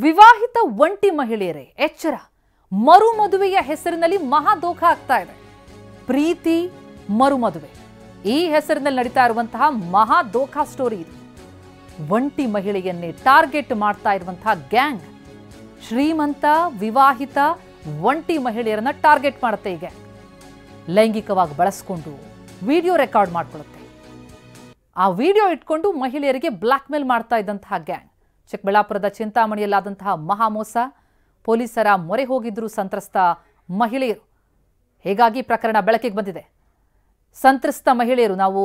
ವಿವಾಹಿತ ಒಂಟಿ ಮಹಿಳೆಯರೇ ಎಚ್ಚರ. ಮರುಮದುವೆಯ ಹೆಸರಿನಲ್ಲಿ ಮಹಾ ದೋಖ ಆಗ್ತಾ ಇದೆ. ಪ್ರೀತಿ ಮರುಮದುವೆ ಈ ಹೆಸರಿನಲ್ಲಿ ನಡೀತಾ ಇರುವಂತಹ ಮಹಾ ದೋಖ ಸ್ಟೋರಿ ಇದು. ಒಂಟಿ ಮಹಿಳೆಯನ್ನೇ ಟಾರ್ಗೆಟ್ ಮಾಡ್ತಾ ಇರುವಂತಹ ಗ್ಯಾಂಗ್ ಶ್ರೀಮಂತ ವಿವಾಹಿತ ಒಂಟಿ ಮಹಿಳೆಯರನ್ನ ಟಾರ್ಗೆಟ್ ಮಾಡುತ್ತೆ. ಈಗ ಲೈಂಗಿಕವಾಗಿ ಬಳಸಿಕೊಂಡು ವಿಡಿಯೋ ರೆಕಾರ್ಡ್ ಮಾಡ್ಕೊಳ್ಳುತ್ತೆ. ಆ ವಿಡಿಯೋ ಇಟ್ಕೊಂಡು ಮಹಿಳೆಯರಿಗೆ ಬ್ಲಾಕ್ ಮೇಲ್ ಮಾಡ್ತಾ ಇದ್ದಂತಹ ಗ್ಯಾಂಗ್ ಚಿಕ್ಕಬಳ್ಳಾಪುರದ ಚಿಂತಾಮಣಿಯಲ್ಲಾದಂತಹ ಮಹಾಮೋಸ. ಪೊಲೀಸರ ಮೊರೆ ಹೋಗಿದ್ರು ಸಂತ್ರಸ್ತ ಮಹಿಳೆಯರು. ಹೀಗಾಗಿ ಪ್ರಕರಣ ಬೆಳಕಿಗೆ ಬಂದಿದೆ. ಸಂತ್ರಸ್ತ ಮಹಿಳೆಯರು, ನಾವು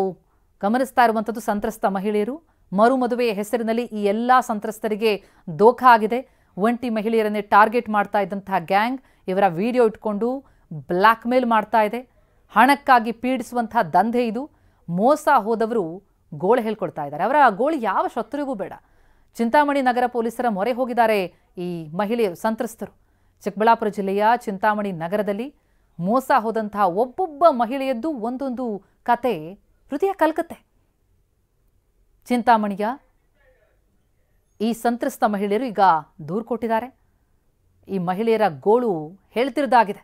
ಗಮನಿಸ್ತಾ ಇರುವಂಥದ್ದು ಸಂತ್ರಸ್ತ ಮಹಿಳೆಯರು. ಮರುಮದುವೆಯ ಹೆಸರಿನಲ್ಲಿ ಈ ಎಲ್ಲ ಸಂತ್ರಸ್ತರಿಗೆ ದೋಖ ಆಗಿದೆ. ಒಂಟಿ ಮಹಿಳೆಯರನ್ನೇ ಟಾರ್ಗೆಟ್ ಮಾಡ್ತಾ ಇದ್ದಂತಹ ಗ್ಯಾಂಗ್ ಇವರ ವಿಡಿಯೋ ಇಟ್ಕೊಂಡು ಬ್ಲಾಕ್ ಮೇಲ್ ಮಾಡ್ತಾ ಇದೆ. ಹಣಕ್ಕಾಗಿ ಪೀಡಿಸುವಂತಹ ದಂಧೆ ಇದು. ಮೋಸ ಹೋದವರು ಗೋಳು ಹೇಳ್ಕೊಳ್ತಾ ಇದ್ದಾರೆ. ಅವರ ಗೋಳು ಯಾವ ಶತ್ರುವಿಗೂ ಬೇಡ. ಚಿಂತಾಮಣಿ ನಗರ ಪೊಲೀಸರ ಮೊರೆ ಹೋಗಿದ್ದಾರೆ ಈ ಮಹಿಳೆಯರು, ಸಂತ್ರಸ್ತರು. ಚಿಕ್ಕಬಳ್ಳಾಪುರ ಜಿಲ್ಲೆಯ ಚಿಂತಾಮಣಿ ನಗರದಲ್ಲಿ ಮೋಸ ಹೋದಂತಹ ಒಬ್ಬೊಬ್ಬ ಮಹಿಳೆಯದ್ದು ಒಂದೊಂದು ಕತೆ ಹೃದಯ ಕಲ್ಕತ್ತೆ. ಚಿಂತಾಮಣಿಯ ಈ ಸಂತ್ರಸ್ತ ಮಹಿಳೆಯರು ಈಗ ದೂರು ಕೊಟ್ಟಿದ್ದಾರೆ. ಈ ಮಹಿಳೆಯರ ಗೋಳು ಹೇಳ್ತಿರೋದಾಗಿದೆ.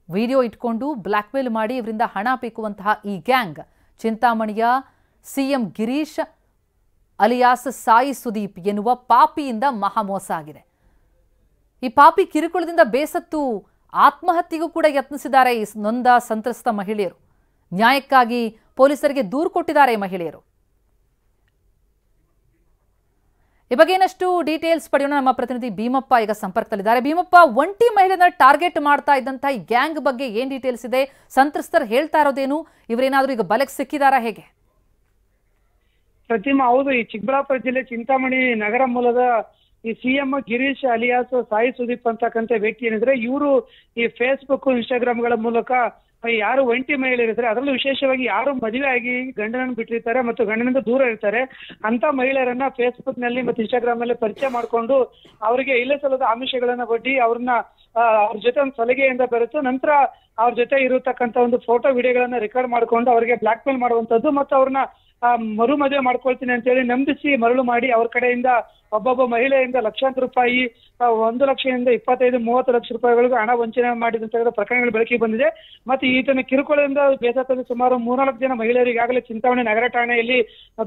ವಿಡಿಯೋ ಇಟ್ಕೊಂಡು ಬ್ಲಾಕ್ ಮೇಲ್ ಮಾಡಿ ಇವರಿಂದ ಹಣ ಪೀಕುವಂತಹ ಈ ಗ್ಯಾಂಗ್ ಚಿಂತಾಮಣಿಯ ಸಿಎಂ ಗಿರೀಶ್ ಅಲಿಯಾಸ್ ಸಾಯಿ ಸುದೀಪ್ ಎನ್ನುವ ಪಾಪಿಯಿಂದ ಮಹಾಮೋಸ ಆಗಿದೆ. ಈ ಪಾಪಿ ಕಿರುಕುಳದಿಂದ ಬೇಸತ್ತು ಆತ್ಮಹತ್ಯೆಗೂ ಕೂಡ ಯತ್ನಿಸಿದ್ದಾರೆ ಈ ನೊಂದ ಸಂತ್ರಸ್ತ ಮಹಿಳೆಯರು. ನ್ಯಾಯಕ್ಕಾಗಿ ಪೊಲೀಸರಿಗೆ ದೂರು ಕೊಟ್ಟಿದ್ದಾರೆ ಈ ಮಹಿಳೆಯರು. ಈ ಬಗ್ಗೆ ಏನಷ್ಟು ಡೀಟೇಲ್ಸ್ ಪಡೆಯೋಣ. ನಮ್ಮ ಪ್ರತಿನಿಧಿ ಭೀಮಪ್ಪ ಈಗ ಸಂಪರ್ಕದಲ್ಲಿದ್ದಾರೆ. ಭೀಮಪ್ಪ, ಒಂಟಿ ಮಹಿಳೆಯನ್ನ ಟಾರ್ಗೆಟ್ ಮಾಡ್ತಾ ಇದ್ದಂತಹ ಈ ಗ್ಯಾಂಗ್ ಬಗ್ಗೆ ಏನ್ ಡೀಟೇಲ್ಸ್ ಇದೆ? ಸಂತ್ರಸ್ತರು ಹೇಳ್ತಾ ಇರೋದೇನು? ಇವರೇನಾದ್ರೂ ಈಗ ಬಲೆಗೆ ಸಿಕ್ಕಿದಾರಾ, ಹೇಗೆ? ಪ್ರತಿಮಾ, ಹೌದು. ಈ ಚಿಕ್ಕಬಳ್ಳಾಪುರ ಜಿಲ್ಲೆ ಚಿಂತಾಮಣಿ ನಗರ ಮೂಲದ ಈ ಸಿಎಂ ಗಿರೀಶ್ ಅಲಿಯಾಸ್ ಸಾಯಿ ಸುದೀಪ್ ಅಂತಕ್ಕಂಥ ವ್ಯಕ್ತಿ ಏನಿದ್ರೆ, ಇವರು ಈ ಫೇಸ್ಬುಕ್ ಇನ್ಸ್ಟಾಗ್ರಾಮ್ಗಳ ಮೂಲಕ ಯಾರು ಒಂಟಿ ಮಹಿಳೆಯರಿದ್ದಾರೆ, ಅದರಲ್ಲೂ ವಿಶೇಷವಾಗಿ ಯಾರು ಮದುವೆ ಆಗಿ ಗಂಡನನ್ನು ಬಿಟ್ಟಿರ್ತಾರೆ ಮತ್ತು ಗಂಡನಿಂದ ದೂರ ಇರ್ತಾರೆ ಅಂತ ಮಹಿಳೆಯರನ್ನ ಫೇಸ್ಬುಕ್ ನಲ್ಲಿ ಮತ್ತು ಇನ್ಸ್ಟಾಗ್ರಾಮ್ ನಲ್ಲಿ ಪರಿಚಯ ಮಾಡ್ಕೊಂಡು ಅವರಿಗೆ ಇಲ್ಲ ಸಲ್ಲದ ಆಮಿಷಗಳನ್ನ ಒಡ್ಡಿ ಅವ್ರನ್ನ ಅವ್ರ ಜೊತೆ ಒಂದು ಸಲಿಗೆಯಿಂದ ಬೆರೆತು ನಂತರ ಅವ್ರ ಜೊತೆ ಇರತಕ್ಕಂತ ಒಂದು ಫೋಟೋ ವಿಡಿಯೋಗಳನ್ನ ರೆಕಾರ್ಡ್ ಮಾಡ್ಕೊಂಡು ಅವರಿಗೆ ಬ್ಲಾಕ್ ಮೇಲ್ ಮಾಡುವಂತದ್ದು ಮತ್ತು ಅವ್ರನ್ನ ಮರು ಮದುವೆ ಮಾಡ್ಕೊಳ್ತೀನಿ ಅಂತ ಹೇಳಿ ನಂಬಿಸಿ ಮರಳು ಮಾಡಿ ಅವ್ರ ಕಡೆಯಿಂದ ಒಬ್ಬೊಬ್ಬ ಮಹಿಳೆಯಿಂದ ಲಕ್ಷಾಂತರ ರೂಪಾಯಿ, 1 ಲಕ್ಷದಿಂದ 25-30 ಲಕ್ಷ ರೂಪಾಯಿಗಳಿಗೂ ಹಣ ವಂಚನೆ ಮಾಡಿದಂತ ಪ್ರಕರಣಗಳು ಬೆಳಕಿಗೆ ಬಂದಿದೆ. ಮತ್ತೆ ಈತನ ಕಿರುಕುಳದಿಂದ ಬೇಸತ್ತಲ್ಲಿ ಸುಮಾರು 3-4 ಜನ ಮಹಿಳೆಯರು ಈಗಾಗಲೇ ಚಿಂತಾಮಣಿ ನಗರ ಠಾಣೆಯಲ್ಲಿ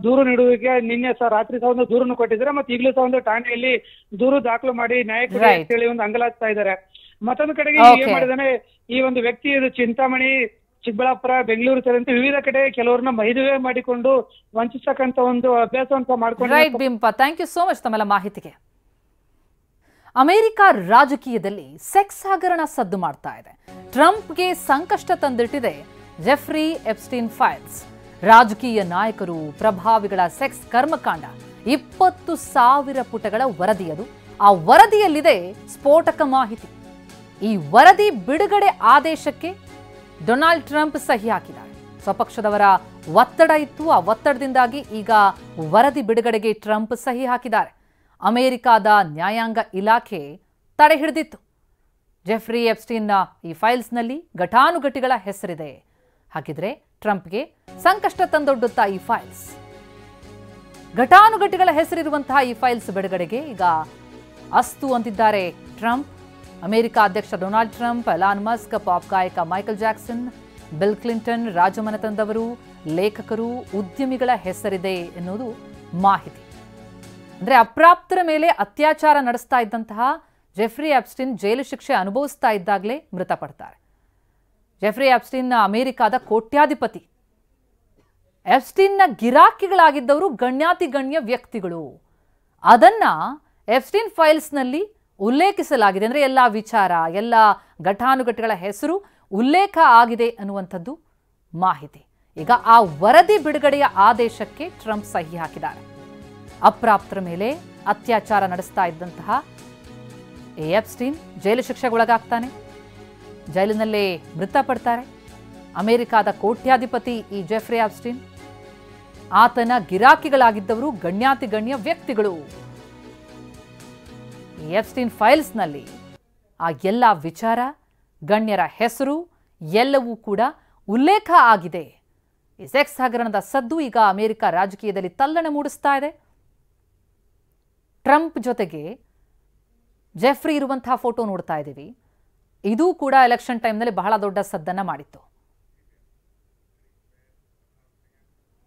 ದೂರು ನೀಡುವಿಕೆ ನಿನ್ನೆ ರಾತ್ರಿ ಸಹ ಒಂದು ದೂರನ್ನು ಕೊಟ್ಟಿದ್ದಾರೆ. ಮತ್ತೆ ಈಗಲೂ ಸಹ ಒಂದು ಠಾಣೆಯಲ್ಲಿ ದೂರು ದಾಖಲು ಮಾಡಿ ನ್ಯಾಯ ಹೇಳಿ ಒಂದು ಅಂಗಲಾಗ್ತಾ ಇದ್ದಾರೆ. ಮತ್ತೊಂದು ಕಡೆಗೆ ಏನ್ ಮಾಡಿದಾನೆ ಈ ಒಂದು ವ್ಯಕ್ತಿ, ಇದು ಚಿಂತಾಮಣಿ, ಚಿಕ್ಕಬಳ್ಳಾಪುರ, ಬೆಂಗಳೂರು ಸೇರಿದಂತೆ ವಿವಿಧ ಕಡೆ ಕೆಲವರನ್ನ ಮದುವೆ ಮಾಡಿಕೊಂಡು ವಂಚಿಸತಕ್ಕಂತ ಒಂದು ಅಭ್ಯಾಸವಂತ ಮಾಡ್ಕೊಂಡು. ಥ್ಯಾಂಕ್ ಯು ಸೋ ಮಚ್ ತಮ್ಮೆಲ್ಲ ಮಾಹಿತಿಗೆ. ಅಮೆರಿಕ ರಾಜಕೀಯದಲ್ಲಿ ಸೆಕ್ಸ್ ಹಗರಣ ಸದ್ದು ಮಾಡ್ತಾ ಇದೆ. ಟ್ರಂಪ್ಗೆ ಸಂಕಷ್ಟ ತಂದಿಟ್ಟಿದೆ ಜೆಫ್ರಿ ಎಪ್ಸ್ಟೀನ್ ಫೈಲ್ಸ್. ರಾಜಕೀಯ ನಾಯಕರು, ಪ್ರಭಾವಿಗಳ ಸೆಕ್ಸ್ ಕರ್ಮಕಾಂಡ 20,000 ಪುಟಗಳ ವರದಿಯದು. ಆ ವರದಿಯಲ್ಲಿದೆ ಸ್ಫೋಟಕ ಮಾಹಿತಿ. ಈ ವರದಿ ಬಿಡುಗಡೆ ಆದೇಶಕ್ಕೆ ಡೊನಾಲ್ಡ್ ಟ್ರಂಪ್ ಸಹಿ ಹಾಕಿದ್ದಾರೆ. ಸ್ವಪಕ್ಷದವರ ಒತ್ತಡ ಇತ್ತು. ಆ ಒತ್ತಡದಿಂದಾಗಿ ಈಗ ವರದಿ ಬಿಡುಗಡೆಗೆ ಟ್ರಂಪ್ ಸಹಿ ಹಾಕಿದ್ದಾರೆ. ಅಮೆರಿಕಾದ ನ್ಯಾಯಾಂಗ ಇಲಾಖೆ ತಡೆ ಹಿಡಿದಿತ್ತು. ಜೆಫ್ರಿ ಎಪ್ಸ್ಟೀನ್ನ ಈ ಫೈಲ್ಸ್ನಲ್ಲಿ ಘಟಾನುಘಟಿಗಳ ಹೆಸರಿದೆ. ಹಾಗಿದ್ರೆ ಟ್ರಂಪ್ಗೆ ಸಂಕಷ್ಟ ತಂದೊಡ್ಡುತ್ತಾ ಈ ಫೈಲ್ಸ್? ಘಟಾನುಘಟಿಗಳ ಹೆಸರಿರುವಂತಹ ಈ ಫೈಲ್ಸ್ ಬಿಡುಗಡೆಗೆ ಈಗ ಅಸ್ತು ಅಂತಿದ್ದಾರೆ ಟ್ರಂಪ್. ಅಮೆರಿಕ ಅಧ್ಯಕ್ಷ Donald Trump, Elon Musk, pop ಗಾಯಕ ಮೈಕಲ್ ಜಾಕ್ಸನ್, ಬಿಲ್ ಕ್ಲಿಂಟನ್, ರಾಜಮನೆತನದವರು, ಲೇಖಕರು, ಉದ್ಯಮಿಗಳ ಹೆಸರಿದೆ ಎನ್ನುವುದು ಮಾಹಿತಿ. ಅಂದ್ರೆ ಅಪ್ರಾಪ್ತರ ಮೇಲೆ ಅತ್ಯಾಚಾರ ನಡೆಸ್ತಾ ಇದ್ದಂತಹ ಜೆಫ್ರಿ ಎಪ್ಸ್ಟೀನ್ ಜೈಲು ಶಿಕ್ಷೆ ಅನುಭವಿಸ್ತಾ ಇದ್ದಾಗಲೇ ಮೃತಪಡ್ತಾರೆ. ಜೆಫ್ರಿ ಎಪ್ಸ್ಟೀನ್ ಅಮೆರಿಕಾದ ಕೋಟ್ಯಾಧಿಪತಿ. ಎಪ್ಸ್ಟೀನ್ನ ಗಿರಾಕಿಗಳಾಗಿದ್ದವರು ಗಣ್ಯಾತಿ ಗಣ್ಯ ವ್ಯಕ್ತಿಗಳು. ಅದನ್ನ ಎಪ್ಸ್ಟೀನ್ ಫೈಲ್ಸ್ನಲ್ಲಿ ಉಲ್ಲೇಖಿಸಲಾಗಿದೆ. ಅಂದರೆ ಎಲ್ಲ ವಿಚಾರ, ಎಲ್ಲ ಘಟಾನುಘಟಿಗಳ ಹೆಸರು ಉಲ್ಲೇಖ ಆಗಿದೆ ಅನ್ನುವಂಥದ್ದು ಮಾಹಿತಿ. ಈಗ ಆ ವರದಿ ಬಿಡುಗಡೆಯ ಆದೇಶಕ್ಕೆ ಟ್ರಂಪ್ ಸಹಿ ಹಾಕಿದ್ದಾರೆ. ಅಪ್ರಾಪ್ತರ ಮೇಲೆ ಅತ್ಯಾಚಾರ ನಡೆಸ್ತಾ ಇದ್ದಂತಹ ಎಪ್ಸ್ಟೀನ್ ಜೈಲು ಶಿಕ್ಷೆಗೊಳಗಾಗ್ತಾನೆ, ಜೈಲಿನಲ್ಲೇ ಮೃತಪಡ್ತಾರೆ. ಅಮೆರಿಕಾದ ಕೋಟ್ಯಾಧಿಪತಿ ಈ ಜೆಫ್ರಿ ಎಪ್ಸ್ಟೀನ್. ಆತನ ಗಿರಾಕಿಗಳಾಗಿದ್ದವರು ಗಣ್ಯಾತಿ ಗಣ್ಯ ವ್ಯಕ್ತಿಗಳು. ಎಪ್ಸ್ಟೀನ್ ಫೈಲ್ಸ್ನಲ್ಲಿ ಆ ಎಲ್ಲ ವಿಚಾರ, ಗಣ್ಯರ ಹೆಸರು ಎಲ್ಲವೂ ಕೂಡ ಉಲ್ಲೇಖ ಆಗಿದೆ. ಈ ಸೆಕ್ಸ್ ಹಗರಣದ ಸದ್ದು ಈಗ ಅಮೆರಿಕ ರಾಜಕೀಯದಲ್ಲಿ ತಲ್ಲಣ ಮೂಡಿಸ್ತಾ ಇದೆ. ಟ್ರಂಪ್ ಜೊತೆಗೆ ಜೆಫ್ರಿ ಇರುವಂತಹ ಫೋಟೋ ನೋಡ್ತಾ ಇದ್ದೀವಿ. ಇದು ಕೂಡ ಎಲೆಕ್ಷನ್ ಟೈಮ್ನಲ್ಲಿ ಬಹಳ ದೊಡ್ಡ ಸದ್ದನ್ನ ಮಾಡಿತ್ತು.